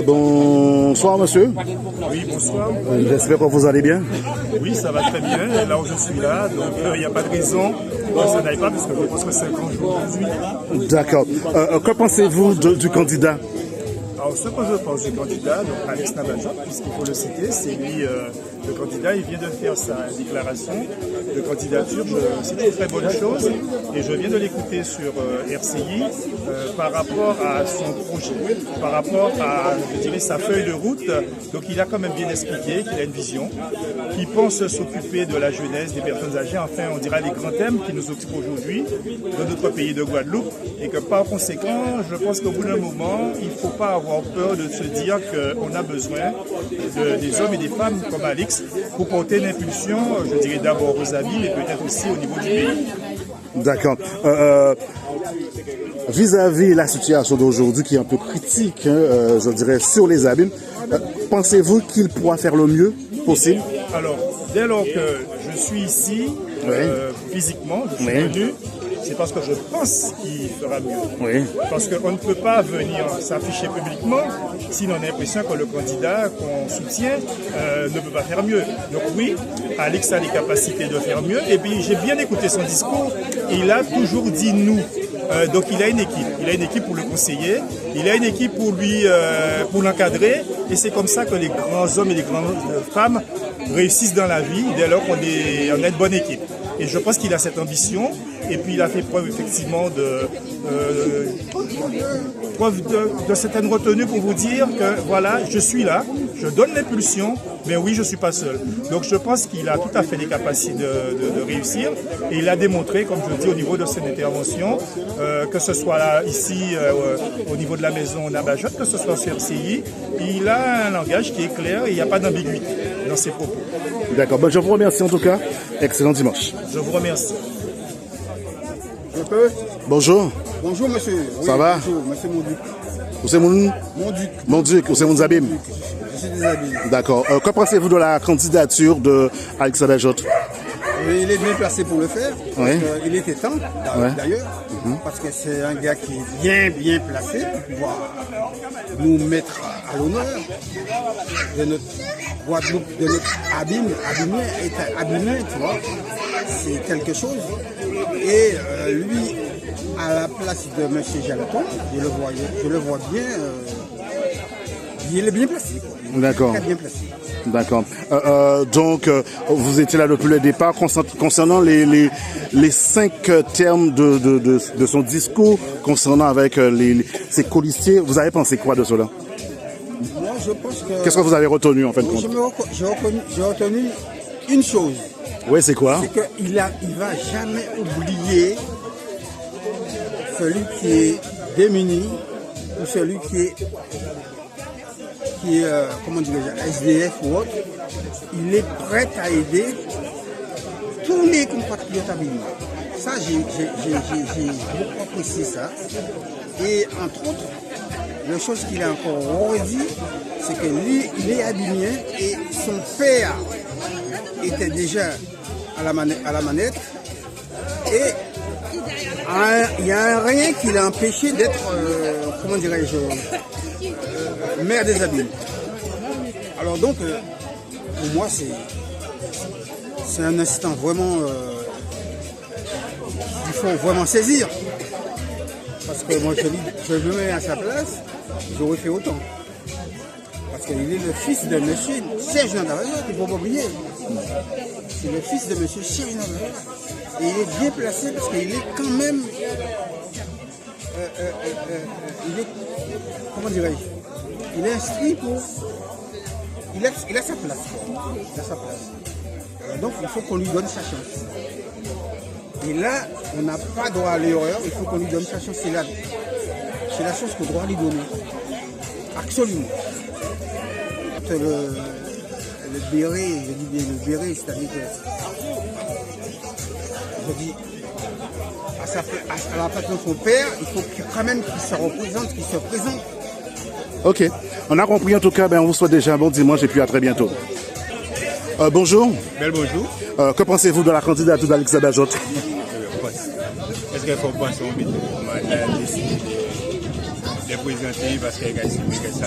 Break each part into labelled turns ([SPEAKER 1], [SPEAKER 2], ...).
[SPEAKER 1] Bonsoir monsieur.
[SPEAKER 2] Oui, bonsoir.
[SPEAKER 1] J'espère que vous allez bien.
[SPEAKER 2] Oui, ça va très bien. Là où je suis là, donc il n'y a pas de raison que ça n'aille pas parce que je pense que 5 ans, je vous
[SPEAKER 1] D'accord. Que pensez-vous du candidat?
[SPEAKER 2] Alors, ce que je pense du candidat, donc Alex Nabajot, puisqu'il faut le citer, c'est lui le candidat, il vient de faire sa déclaration de candidature. C'est une très bonne chose et je viens de l'écouter sur RCI par rapport à son projet, par rapport à, je dirais, sa feuille de route. Donc il a quand même bien expliqué qu'il a une vision, qu'il pense s'occuper de la jeunesse, des personnes âgées, enfin on dira les grands thèmes qui nous occupent aujourd'hui dans notre pays de Guadeloupe et que par conséquent, je pense qu'au bout d'un moment, il ne faut pas avoir peur de se dire qu'on a besoin des hommes et des femmes comme Alex pour porter une impulsion, je dirais d'abord aux amis, mais peut-être aussi au niveau du pays.
[SPEAKER 1] D'accord. Vis-à-vis la situation d'aujourd'hui qui est un peu critique, je dirais, sur les abîmes, pensez-vous qu'il pourra faire le mieux possible?
[SPEAKER 2] Alors, dès lors que je suis ici, physiquement, je suis venu, c'est parce que je pense qu'il fera mieux.
[SPEAKER 1] Oui.
[SPEAKER 2] Parce qu'on ne peut pas venir s'afficher publiquement si l'on a l'impression que le candidat qu'on soutient ne peut pas faire mieux. Donc oui, Alex a les capacités de faire mieux. Et puis j'ai bien écouté son discours. Il a toujours dit nous. Donc il a une équipe. Il a une équipe pour le conseiller. Il a une équipe pour lui, pour l'encadrer. Et c'est comme ça que les grands hommes et les grandes femmes réussissent dans la vie dès lors qu'on a une bonne équipe. Et je pense qu'il a cette ambition. Et puis il a fait preuve effectivement de certaines retenues pour vous dire que voilà, je suis là, je donne l'impulsion, mais oui, je ne suis pas seul. Donc je pense qu'il a tout à fait les capacités de réussir. Et il a démontré, comme je le dis, au niveau de son intervention, que ce soit là, ici, au niveau de la maison Nabajot, que ce soit sur RCI, il a un langage qui est clair et il n'y a pas d'ambiguïté dans ses propos.
[SPEAKER 1] D'accord, je vous remercie en tout cas. Excellent dimanche.
[SPEAKER 2] Je vous remercie.
[SPEAKER 1] Bonjour.
[SPEAKER 3] Bonjour monsieur. Oui,
[SPEAKER 1] ça va?
[SPEAKER 3] Bonjour, monsieur Monduc.
[SPEAKER 1] Vous êtes Monduc? Monduc, vous êtes Monzabim?
[SPEAKER 3] Je suis des Abîmes.
[SPEAKER 1] D'accord. Que pensez-vous de la candidature de Alex Nabajot?
[SPEAKER 3] Il est bien placé pour le faire.
[SPEAKER 1] Oui.
[SPEAKER 3] Il était temps, d'ailleurs, parce que c'est un gars qui est bien placé pour pouvoir nous mettre à l'honneur de notre Guadeloupe, de notre abîme, tu vois. C'est quelque chose. Et lui, à la place de M. Jalaton, je le vois bien, il est bien placé.
[SPEAKER 1] D'accord.
[SPEAKER 3] Très bien placé.
[SPEAKER 1] D'accord. Donc, vous étiez là depuis le départ concernant les 5 termes de son discours, concernant avec ces colistiers. Vous avez pensé quoi de cela?
[SPEAKER 3] Moi, je pense que...
[SPEAKER 1] Qu'est-ce que vous avez retenu en fin de compte?
[SPEAKER 3] J'ai retenu une chose.
[SPEAKER 1] Oui, c'est quoi?
[SPEAKER 3] C'est qu'il ne va jamais oublier celui qui est démuni ou celui qui est comment dirais-je, SDF ou autre. Il est prêt à aider tous les compatriotes abîmés. Ça, j'ai beaucoup apprécié ça. Et entre autres, la chose qu'il a encore redit, c'est que lui, il est abîmien et son père était déjà à la manette. Et il n'y a rien qui l'a empêché d'être, comment dirais-je, maire des Abîmes. Alors donc, pour moi, c'est un instant vraiment qu'il faut vraiment saisir. Parce que moi, je me mets à sa place, j'aurais fait autant. Parce qu'il est le fils de M. Serge Nabajot, il ne faut pas oublier. C'est le fils de M. Serge Nabajot. Et il est bien placé parce qu'il est quand même... il est... Comment dirais-je? Il est inscrit pour... Il a sa place. Il a sa place. Donc il faut qu'on lui donne sa chance. Et là, on n'a pas droit à l'erreur, il faut qu'on lui donne sa chance. C'est la chance qu'on doit lui donner. Absolument. Le béret, je dis bien le béret, c'est-à-dire que je dis à la place de son père, il faut quand même qu'il se représente, qu'il se présente.
[SPEAKER 1] Ok, on a compris en tout cas, on vous souhaite déjà un bon dimanche et puis à très bientôt. Bonjour.
[SPEAKER 4] Bel bonjour.
[SPEAKER 1] Que pensez-vous de la candidature d'Alexa Bajot?
[SPEAKER 4] Est-ce qu'il faut penser au but de présenter parce qu'il a estimé que ça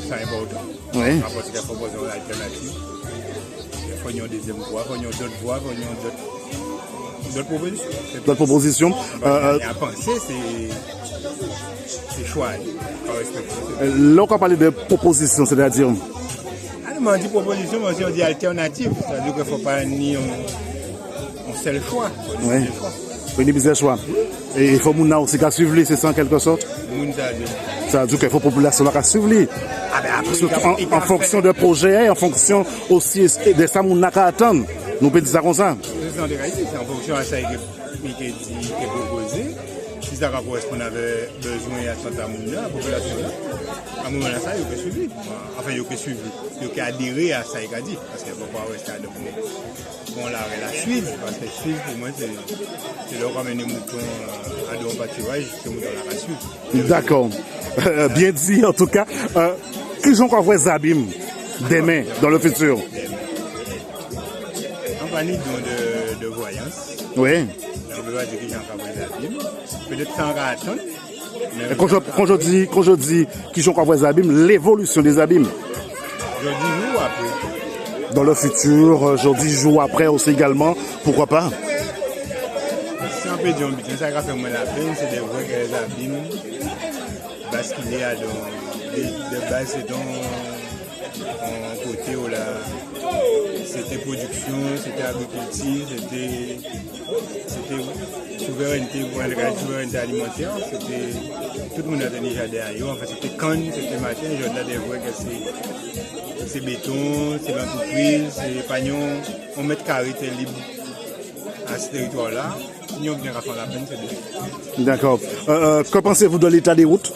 [SPEAKER 4] est important.
[SPEAKER 1] Oui.
[SPEAKER 4] Parce qu'il faut poser une alternative. Il faut une deuxième voie, il faut une d'autres voies, il faut une d'autres propositions.
[SPEAKER 1] D'autres propositions.
[SPEAKER 4] À penser, c'est choix.
[SPEAKER 1] Là, on va parler de propositions, c'est-à-dire.
[SPEAKER 4] On dit proposition, mais aussi on dit alternative. C'est-à-dire qu'il ne faut pas ni un seul choix.
[SPEAKER 1] Oui. Il y a plusieurs choix. Et il faut que aussi suivre, c'est ça en quelque sorte. Ça veut dire qu'il faut que la population suivre. En fonction de projet, en fonction aussi de ça que nous attendre. Nous pouvons dire ça comme ça.
[SPEAKER 4] C'est en fonction de ça qui est proposé. Si ça correspond à besoin à la population, à un moment là, ça, il peut suivre. Enfin, il peut suivre. Il peut adhérer à ça qu'il a dit. Parce qu'il ne faut pas rester à la suivre. Parce que suivre, pour moi, c'est leur ramener les moutons à deux pâturage, c'est mouton la suivre.
[SPEAKER 1] D'accord. Bien dit, en tout cas. Qui sont encore Zabim demain, dans le futur?
[SPEAKER 4] Compagnie de voyance.
[SPEAKER 1] Oui.
[SPEAKER 4] On peut pas dire qu'ils sont encore Zabim. Peut-être sans attendre.
[SPEAKER 1] Quand je dis qui sont encore Zabim, l'évolution des abîmes.
[SPEAKER 4] Je dis jour après.
[SPEAKER 1] Dans le futur, je dis jour après aussi également. Pourquoi pas?
[SPEAKER 4] Si on peut dire un but, ça va faire moins la peine, c'est de voir que les abîmes basculer à de base, c'est dans un côté où là, c'était production, c'était agriculture, c'était souveraineté alimentaire, c'était tout le monde a tenu jardin ailleurs, enfin c'était canne, c'était matin, je regarde des voies que c'est béton, c'est l'entreprise, c'est pagnon, on met carré libre à ce territoire-là. Si on vient à faire la peine, c'est bien.
[SPEAKER 1] D'accord. Que pensez-vous de l'état des routes?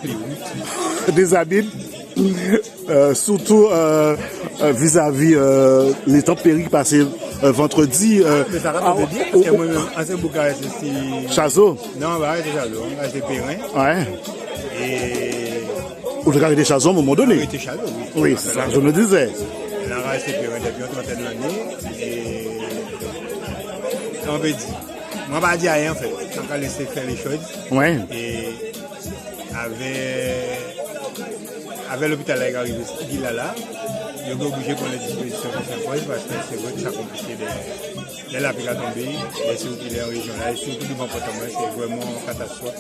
[SPEAKER 4] Les routes.
[SPEAKER 1] Des abîmes, surtout vis-à-vis les tempéries passées vendredi.
[SPEAKER 4] Mais ça va te dire, parce que moi-même, en ce bouquin, c'est
[SPEAKER 1] Chazot?
[SPEAKER 4] Non, on va arrêter Chazot, on va arrêter Perrin.
[SPEAKER 1] Ouais.
[SPEAKER 4] Et.
[SPEAKER 1] Vous devez arrêter Chazot à un moment donné.
[SPEAKER 4] Arrêter Chazot, oui.
[SPEAKER 1] Oui, c'est ça, je me disais.
[SPEAKER 4] On a arrêté Perrin depuis une trentaine d'années. Et. On peut dire. Moi, je ne vais pas dire rien en fait. On va laisser faire les choses.
[SPEAKER 1] Ouais.
[SPEAKER 4] Et. Avec l'hôpital là, il est là. Il est obligé de prendre les dispositions qui s'imposent parce que c'est vrai que ça compliqué de la pique à tomber. Et surtout qu'il est en région là, et surtout du comportement, c'est vraiment une catastrophe.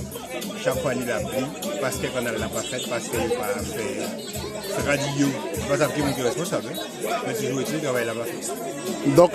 [SPEAKER 4] Chaque fois il a pris, parce que quand elle l'a pas fait, parce qu'il n'a pas fait. C'est radio. C'est pas ça qui est responsable. Mais toujours est-il qu'il n'a pas fait.
[SPEAKER 1] Donc,